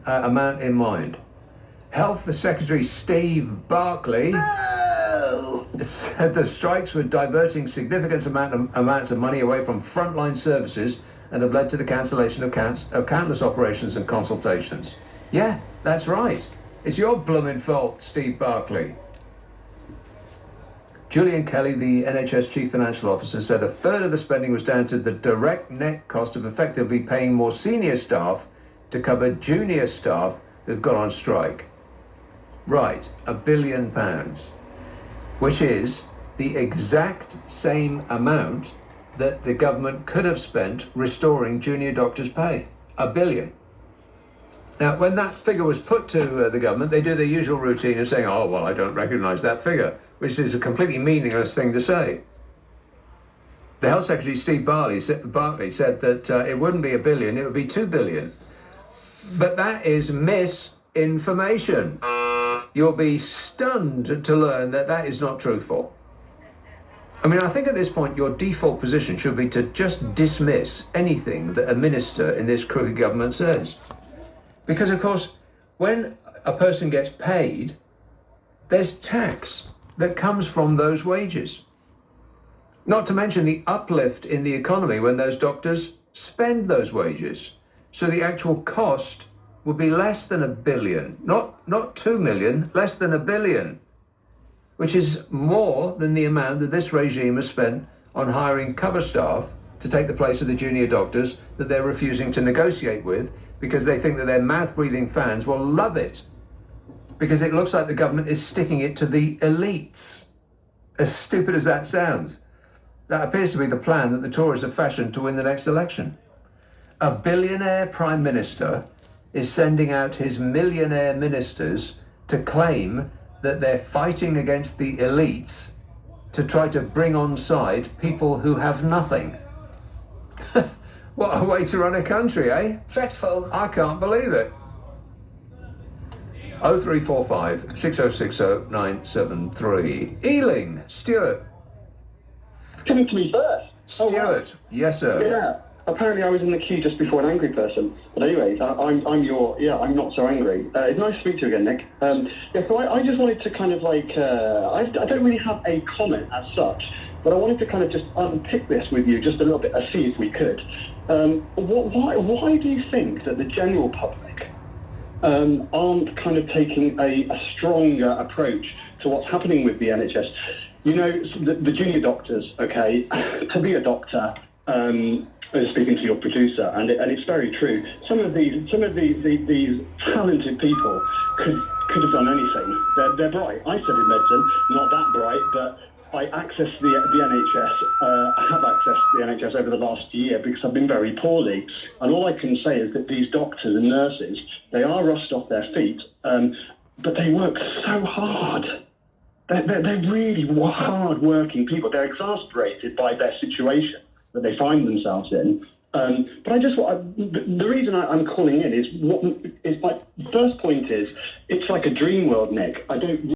amount in mind. Health Secretary Steve Barclay said the strikes were diverting significant amounts of money away from frontline services and have led to the cancellation of countless operations and consultations. Yeah, that's right. It's your blooming fault, Steve Barclay. Julian Kelly, the NHS Chief Financial Officer, said a third of the spending was down to the direct net cost of effectively paying more senior staff to cover junior staff who've gone on strike. Right, £1 billion, which is the exact same amount that the government could have spent restoring junior doctors' pay. £1 billion. Now, when that figure was put to the government, they do their usual routine of saying, oh, well, I don't recognise that figure, which is a completely meaningless thing to say. The Health Secretary, Steve Barclay, said that it wouldn't be £1 billion, it would be £2 billion. But that is misinformation. You'll be stunned to learn that that is not truthful. I mean, I think at this point your default position should be to just dismiss anything that a minister in this crooked government says. Because, of course, when a person gets paid, there's tax that comes from those wages. Not to mention the uplift in the economy when those doctors spend those wages. So the actual cost would be less than £1 billion, not 2 million, less than £1 billion, which is more than the amount that this regime has spent on hiring cover staff to take the place of the junior doctors that they're refusing to negotiate with because they think that their mouth-breathing fans will love it, because it looks like the government is sticking it to the elites. As stupid as that sounds, that appears to be the plan that the Tories have fashioned to win the next election. A billionaire prime minister is sending out his millionaire ministers to claim that they're fighting against the elites to try to bring on side people who have nothing. What a way to run a country, eh? Dreadful. I can't believe it. 0345 6060 973. Ealing, Stuart. Coming to me first. Stuart, Oh, wow. Yes, sir. Yeah. Apparently, I was in the queue just before an angry person. But anyway, I'm not so angry. It's nice to speak to you again, Nick. So I just wanted to kind of like, I don't really have a comment as such, but I wanted to kind of just unpick this with you just a little bit, see if we could. Why do you think that the general public aren't kind of taking a stronger approach to what's happening with the NHS? You know, the junior doctors, okay, to be a doctor, speaking to your producer, and it's very true. Some of these talented people could have done anything. They're bright. I studied medicine, not that bright, but I accessed the NHS. I have accessed the NHS over the last year because I've been very poorly. And all I can say is that these doctors and nurses, they are rushed off their feet, but they work so hard. They're really hard-working people. They're exasperated by their situation that they find themselves in. But the reason I'm calling in is my first point is, it's like a dream world, Nick. I don't